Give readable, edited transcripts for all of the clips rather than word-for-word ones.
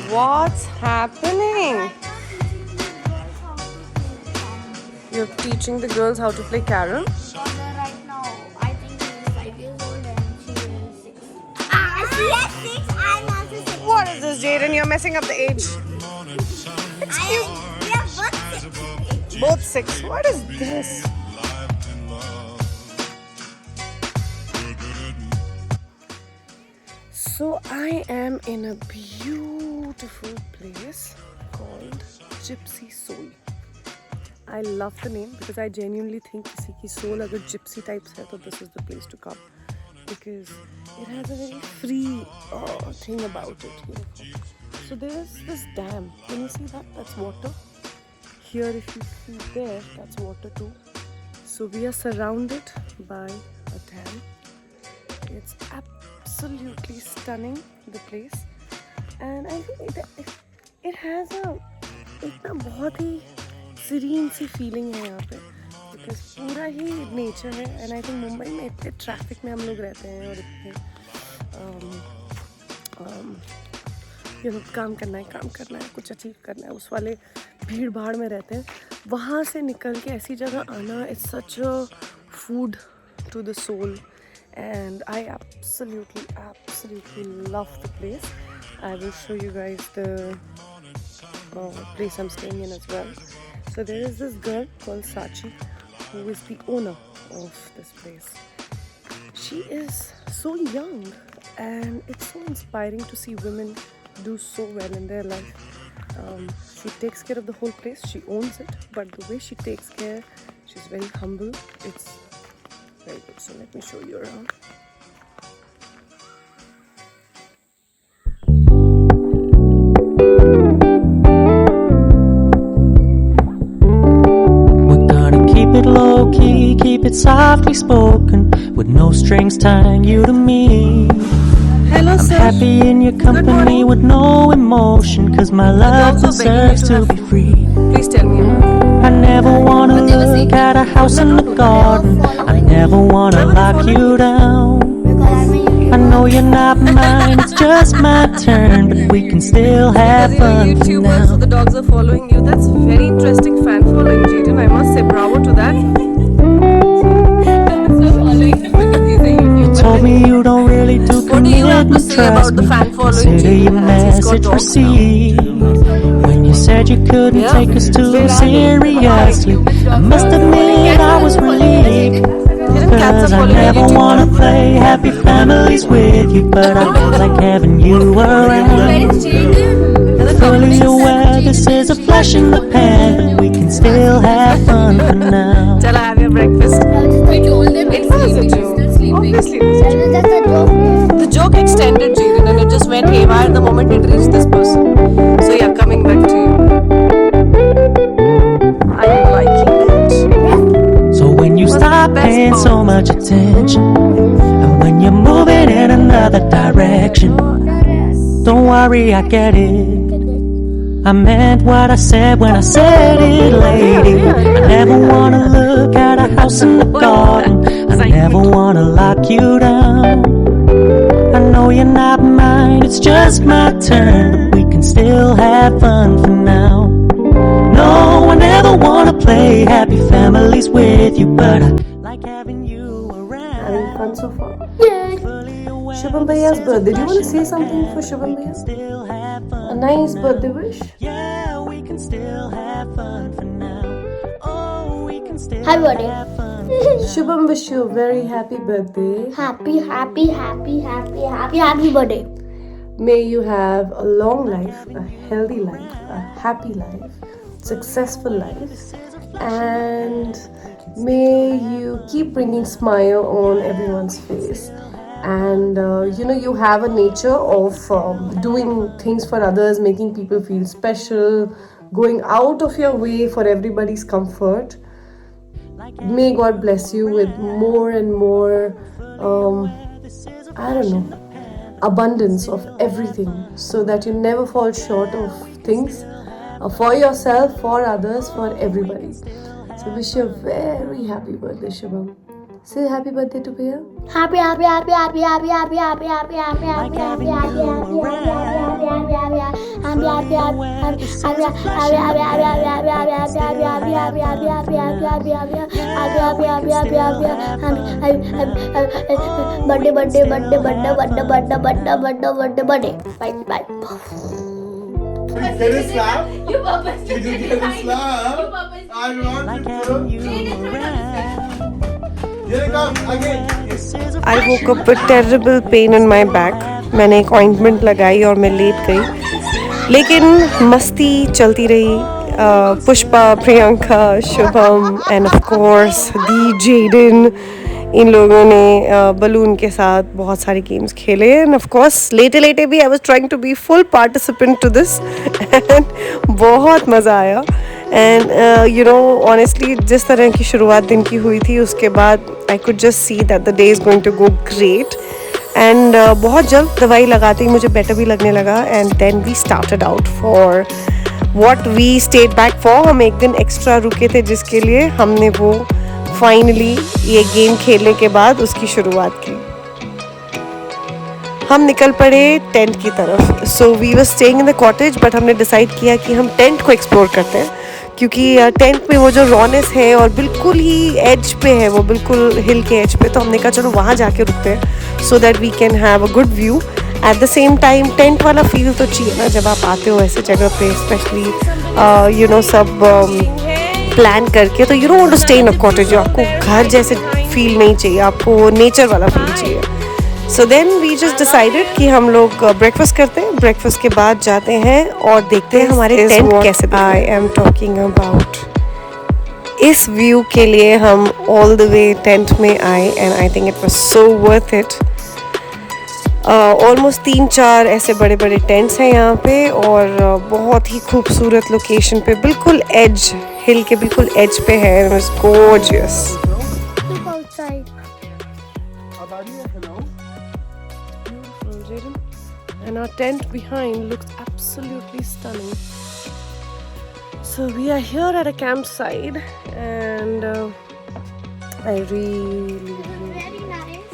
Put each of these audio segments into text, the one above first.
What's happening? You're teaching the girls how to play carrom? Right now, I think he's 5 years old and she is 6. She is 6, I'm also 6. What is this, Jaden? You're messing up the age. Excuse me. We are both 6. Both 6. What is this? So I am in a beautiful place called Gypsy Soul. I love the name because I genuinely think किसी की soul अगर gypsy types है तो this is the place to come because it has a very free thing about it. You know? So there is this dam. Can you see that? That's water. Here, if you see there, that's water too. So we are surrounded by a dam. It's absolutely stunning, the place, and I think it has एक ना बहुत ही serene सी feeling है यहाँ पे because पूरा ही nature है and I think Mumbai में इतने traffic में हम लोग रहते हैं और इतने काम करना है कुछ अचीव करना है उस वाले भीड़ भाड़ में रहते हैं वहाँ से निकल के ऐसी जगह आना it's such a food to the soul. And I absolutely love the place. I will show you guys the place I'm staying in as well. So there is this girl called Sachi who is the owner of this place. She is so young and it's so inspiring to see women do so well in their life. She takes care of the whole place. She owns it, but the way she takes care, she's very humble. It's very good. So let me show you around. We're gonna keep it low key, keep it softly spoken, with no strings tying you to me. Hello, I'm sir. happy in your company with no emotion, cause my love deserves to be free. Please tell me. I never wanna look at a house in the garden. I never wanna lock you down. I know you're not mine, it's just my turn, but we can still have You're a fun for YouTuber, so now. the dogs are following you. That's very interesting fan following, Jaden. I must say bravo to that. You told me you don't really do What do you have to commitment, say about trust the me. fan following Consider your Jaden has? He's got message dogs now. received. When you said you couldn't Yeah. take us too seriously, I must admit I was relieved. Jaden, cats Cause are I following never you. wanna play happy families with you, but I like having you around. Fully aware this is a flash in the pan, but we can still have fun for now. Shall I have your breakfast? We told them It was a joke. Obviously, it was a joke. That's a joke. The joke extended, Jaden, and it just went haywire the moment it reached this person. So yeah, coming back to you. I'm liking it. So when you What's stop the best paying part? so much attention, and when you're moving in another direction, don't worry, I get it. I meant what I said when I said it, lady. I never wanna look at a house in the garden. I never wanna lock you down. I know you're not mine, it's just my turn, but we can still have fun for now. No, I never wanna play happy families with you, but I like having you around. Having fun so far. Fully aware Shubham Bhaiya's birthday. Do you want to say something for Shubham Bhaiya? still have A fun. nice birthday wish? Yeah, we can still have fun for now. Oh, we can still Happy birthday. have fun. Shubham, wish you a very happy birthday. Happy birthday. May you have a long life, a healthy life, a happy life, successful life, and may you keep bringing smile on everyone's face. And you have a nature of doing things for others, making people feel special, going out of your way for everybody's comfort. May God bless you with more and more, abundance of everything, so that you never fall short of things for yourself, for others, for everybody. So wish you a very happy birthday, Shubham. Say happy birthday to Priya. Happy birthday. Get a slap? You did get a slap? I want to. Here it comes again. I woke up with terrible pain in my back. मैंने एक ointment लगाई और मैं late गई, लेकिन मस्ती चलती रही. Pushpa, Priyanka, Shubham and of course the Jayden, इन लोगों ने बलून के साथ बहुत सारे गेम्स खेले. एंड ऑफ कोर्स लेटे लेटे भी I was trying to be full participant to this and बहुत मज़ा आया. एंड यू नो ऑनेस्टली जिस तरह की शुरुआत दिन की हुई थी उसके बाद I could just see that the day is going to go great. And बहुत जल्द दवाई लगाते ही मुझे बेटर भी लगने लगा. And then we started out for what we stayed back for. हम एक दिन एक्स्ट्रा रुके थे जिसके लिए हमने वो फाइनली ये गेम खेलने के बाद उसकी शुरुआत की. हम निकल पड़े टेंट की तरफ. So we were staying in the cottage, but हमने डिसाइड किया कि हम टेंट को एक्सप्लोर करते हैं, क्योंकि टेंट में वो जो रॉनेस है और बिल्कुल ही एज पे है, वो बिल्कुल हिल के एज पे. तो हमने कहा चलो वहाँ जाके रुकते हैं so that we can have a good view. At the same time tent वाला फील तो चाहिए ना जब आप आते हो ऐसे जगह पे, स्पेशली यू नो सब प्लान करके. तो you don't want to stay in a cottage. आपको घर जैसे फील नहीं चाहिए, आपको वो नेचर वाला फील चाहिए. So then we just decided कि हम लोग ब्रेकफास्ट करते हैं. ब्रेकफास्ट के बाद जाते हैं और देखते हैं हमारे टेंट कैसे. आई एम टॉकिंग अबाउट इस व्यू के लिए हम ऑल द वे टेंट में आए and I think it was so worth it. Almost 3-4 ऐसे बड़े बड़े टेंट्स हैं यहाँ पे और बहुत ही खूबसूरत लोकेशन पे, बिल्कुल एज हिल के बिल्कुल एज पे है. It was gorgeous. Look outside. And our tent behind looks absolutely stunning. So we are here at a campsite and I really Very nice.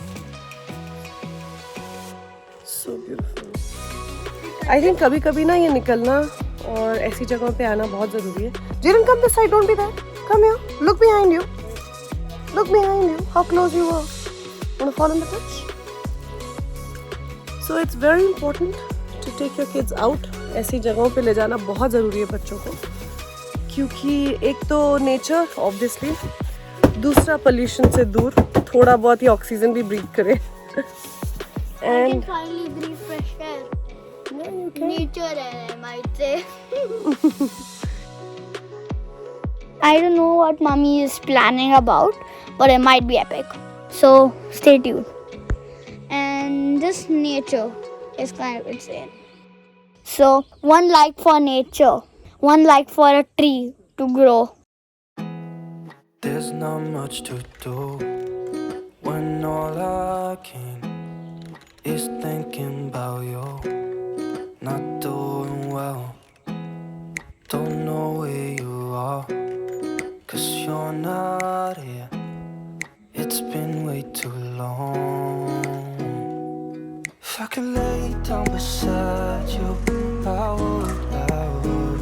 so beautiful. I think कभी कभी ना ये निकलना और ऐसी जगहों पे आना बहुत ज़रूरी है. Jiren, come this side, don't be there. Come here. Look behind you. Look behind you. How close you are. Wanna fall in the ditch? So it's very important to take your kids out. ऐसी जगहों पे ले जाना बहुत ज़रूरी है बच्चों को, क्योंकि एक तो नेचर ऑब्वियसली, दूसरा पोल्यूशन से दूर, थोड़ा बहुत ही ऑक्सीजन भी ब्रीथ करें. I can finally breathe fresh air. Nature air, I might say. I don't know what mommy is planning about, but it might be epic. So stay tuned. And this nature is kind of insane. So, one like for nature, one like for a tree to grow. There's not much to do when all I can is thinking about you. Not doing well, don't know where you are, 'cause you're not here. It's been way too long. If I could lay down beside you, I would.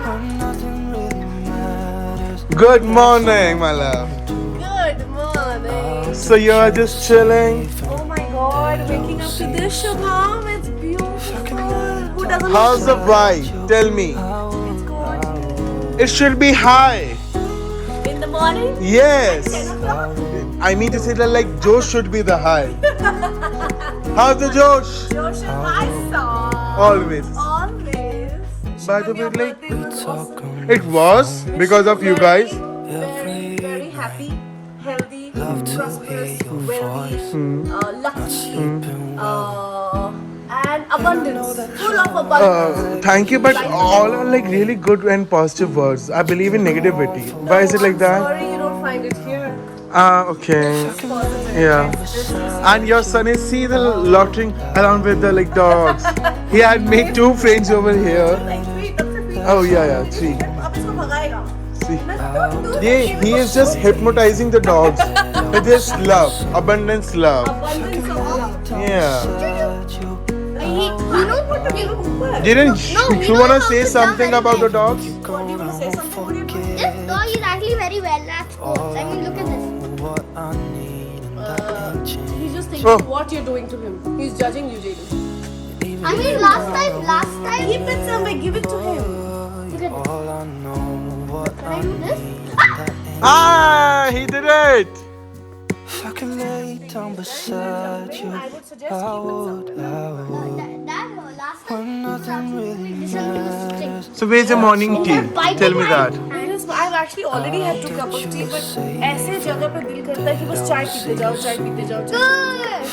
When nothing really matters. Good morning, my love. Good morning. So you're just chilling? Oh my God, waking up to this, Shubham, it's beautiful. Who doesn't How's the vibe? Tell me. It's good. It should be high. In the morning? Yes. I mean to say that like Josh should be the high. How's the Josh? Josh is my song. Always. Always. By the way, like Talking it was because of you guys. Very happy, healthy, love to hear prosperous, your wealthy, voice. lucky, Sleeping well. and abundance. Full of abundance. Thank you, but all are like really good and positive words. I believe in negativity. Why is it like that? Sorry, you don't find it here. Okay. Yeah. And your son is see the loitering around with the like dogs. He had made 2 friends over here. Like, wait, that's a bit. Oh yeah, 3. अब इसको भगाएगा. See. Don't do Yeah, he is just hypnotizing the dogs with his love, abundance love. abundance of love. Yeah. You know what Didn't you want to say something about the dogs? This dog is actually very well. That's cool. I mean, look at this. what I need and that you change. He's just thinking Oh. what you're doing to him. He's judging you, Jaden. Even I mean, last time. Keep it somewhere. Give it to him. Look at this. all I know what Can I I do need this? and that ain't. Ah, he did it. If I could lay down beside you, I would suggest I keep it would, somewhere. I would. That last time. When nothing really matters. So where's your morning tea? Tell me that. I've actually already had 2 cups of tea, but ऐसे जगह पे दिल करता है कि बस चाय पीते जाओ, चाय पीते जाओ, चाय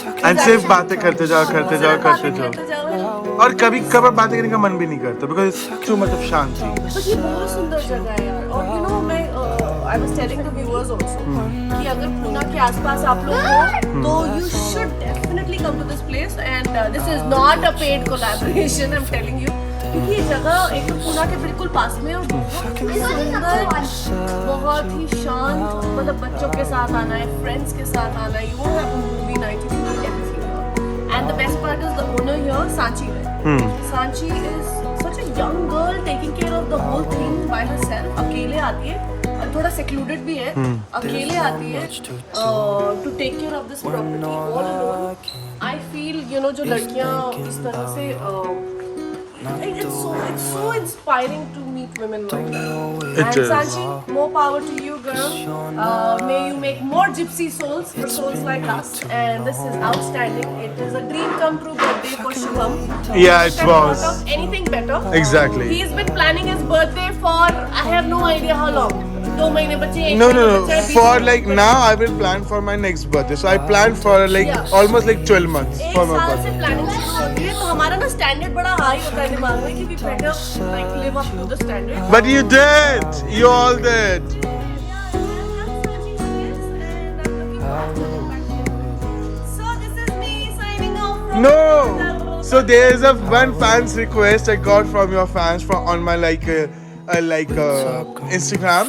Good. And सिर्फ बातें करते जाओ, करते जाओ, करते जाओ. पीते जाओ. और कभी कभार बातें करने का मन भी नहीं करता because it's too much of Shanti. But ये बहुत सुंदर जगह है यार. और you know मैं I was telling the viewers also कि अगर पूना के आसपास आप लोग हो तो you should definitely come to this place and this is not a paid collaboration I'm telling you. क्योंकि ये जगह एक तो पूना के बिल्कुल पास में है और बहुत ही सुंदर, बहुत ही शांत, मतलब बच्चों के साथ आना है, फ्रेंड्स के साथ आना है, you won't have a movie night, you can do everything here. And the best part is the owner here, Sanchi. Sanchi is such a young girl taking care of the whole thing by herself. अकेले आती है, और थोड़ा secluded भी है, अकेले आती है to take care of this property all alone. I feel you know जो लड़कियाँ इस तरह से it's so inspiring to meet women like that. It And is. Sanchi, more power to you, girl. May you make more gypsy souls for souls like us. And this is outstanding. It is a dream come true birthday for Shubham. Yeah, it Couldn't have was. thought of anything better. Exactly. He's been planning his birthday for I have no idea how long. 2 महीने बचे, 1 No, महीने no, बचे, no. 20 For महीने like बचे. now, I will plan for my next birthday. So I planned for like Yeah. almost like 12 months एक for my साल से birthday. Planning शुरू होती है तो हमारा ना स्टैंडर्ड बड़ा हाई होता है दिमाग में कि we better like live up to the standard. But you did. You all did. So this is me signing off from No. So there is a one fans request I got from your fans from on my Instagram.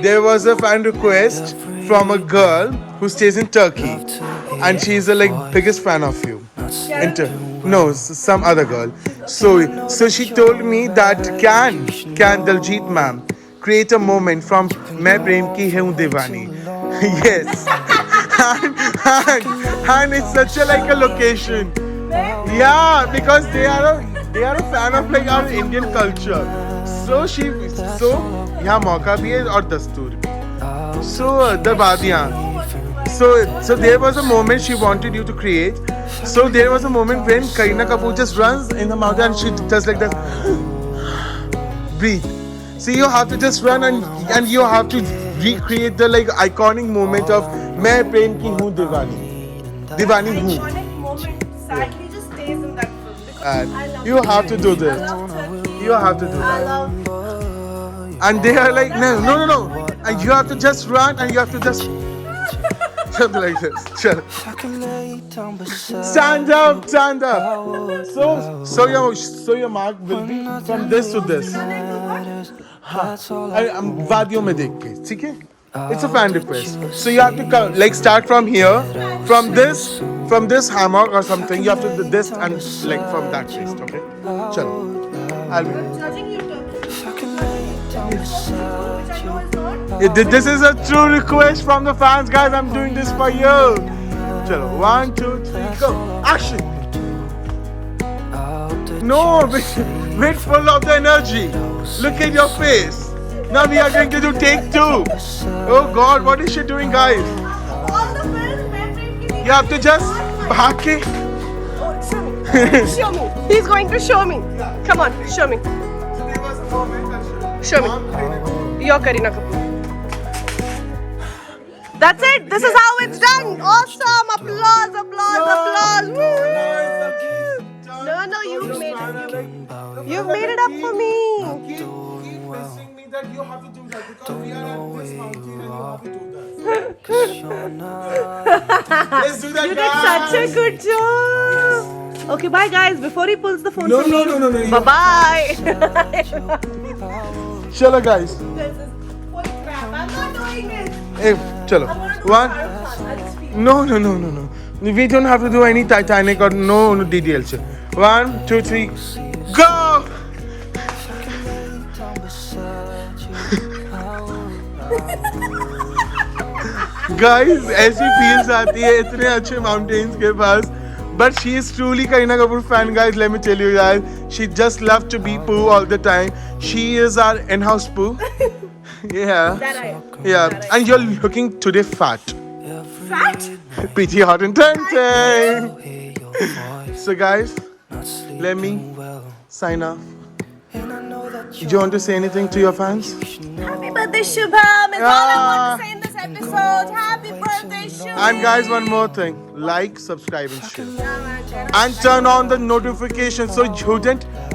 There was a fan request from a girl who stays in Turkey, and she's the like biggest fan of you. No, some other girl. So she told me that can Daljit ma'am create a moment from मैं प्रेम की हूँ दीवानी. Yes. and it's such a like a location. Yeah, because they are a fan of like our Indian culture. So यहाँ मौका भी है और दस्तूर भी. So दरबादियाँ. So there was a moment she wanted you to create. So there was a moment when Kareena Kapoor just runs in the mountain and she does like that. Breathe. So you have to just run and you have to recreate the like iconic moment of मैं प्रेम की हूँ दीवानी. दीवानी हूँ. iconic moment sadly just stays in that film because And I love you have to do I this. love Turkey. You have to do I that. love And they are like, no. And you have to just run and you have to just something like this. Sure. If I could lay down beside Stand up. So your mark will be from this to this. matters, that's all I I'm वादियों में देख के, ठीक है? It's a fan request. So you have to come, like start from here, from this hammock or something. You have to do this and like from that place, okay? Chalo. I'll be. judging you Turkey. If I could lay down Which I know is not. This is a true request from the fans, guys. I'm doing this for you. Chalo, 1, 2, 3, go. Action. No, wait, full of the energy. Look at your face. Now we are going to do take 2. Oh God, what is she doing, guys? All the films मैं प्रेम की You have to just भाग के. Oh, show me. Show me. He's going to show me. Come on, show me. Show me. You're Kareena Kapoor. That's it. This is how it's done. Awesome. Applause. Woo. No, you've made it up for me. Keep messing me that you have to do that because we are at this mountain and you have to do that. Let's do that, You did such a good job. Okay, bye guys. Before he pulls the phone No. from me. Bye-bye. Chalo, guys. This is holy crap. I'm not doing it. Hey, chalo. I want to do One. I just feel No. We don't have to do any Titanic or no DDL. 1, 2, 3. Go! Guys, ऐसी feels आती है इतने अच्छे mountains के पास. But she is truly Kareena Kapoor fan, guys. Let me tell you guys, she just loves to be Pooh all the time. She is our in-house Pooh. Yeah. That I am. Yeah. And you're looking today fat. Fat? Pretty hot and tempting. So guys, let me sign off. Do you want to say anything to your fans? Happy birthday, Shubham! Is all I want to say in this episode. Happy birthday, Shubham! And guys, one more thing. Like, subscribe and share. And turn on the notification so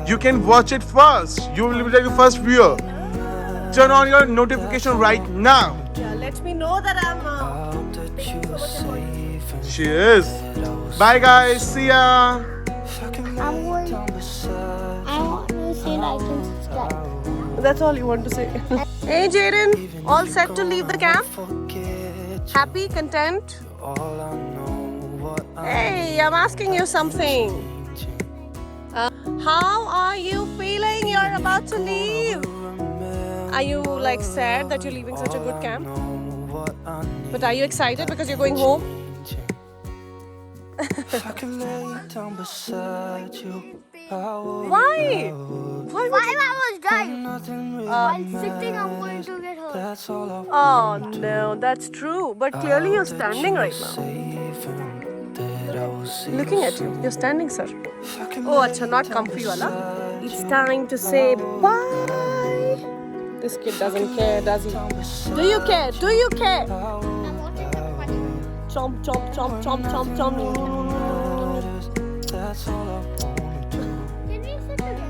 you can watch it first. You will be the first viewer. Turn on your notification right now. Yeah, let me know that I'm She is. Bye guys. See ya. I want to say like and subscribe. That's all you want to say. Hey Jaden, all set to leave the camp? Happy, content? Hey, I'm asking you something. How are you feeling? You're about to leave. Are you like sad that you're leaving such a good camp? But are you excited because you're going home? Why? Why I was dying? While sitting, I'm going to get hurt. Oh no, that's true. But clearly you're standing right now. Looking at you. You're standing, sir. Oh, acha, not comfy wala. It's time to say bye. This kid doesn't care, does he? Do you care? Do you care? Chomp, chomp, chomp, chomp, chomp, chomp. Can we sit together?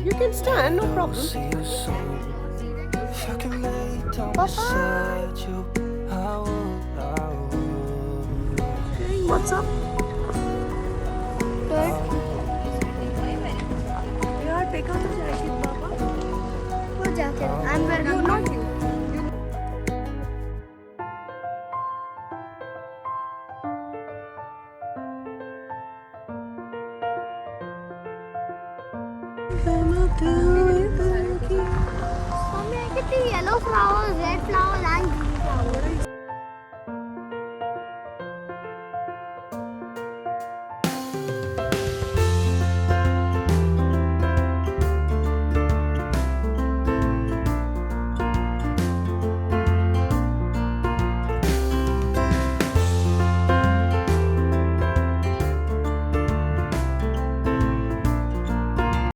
You can stand, no problem. Hey, what's up? Yeah, take out the jacket, Papa. What jacket? I'm wearing You, not you. Mommy, I get the yellow flowers, red flowers,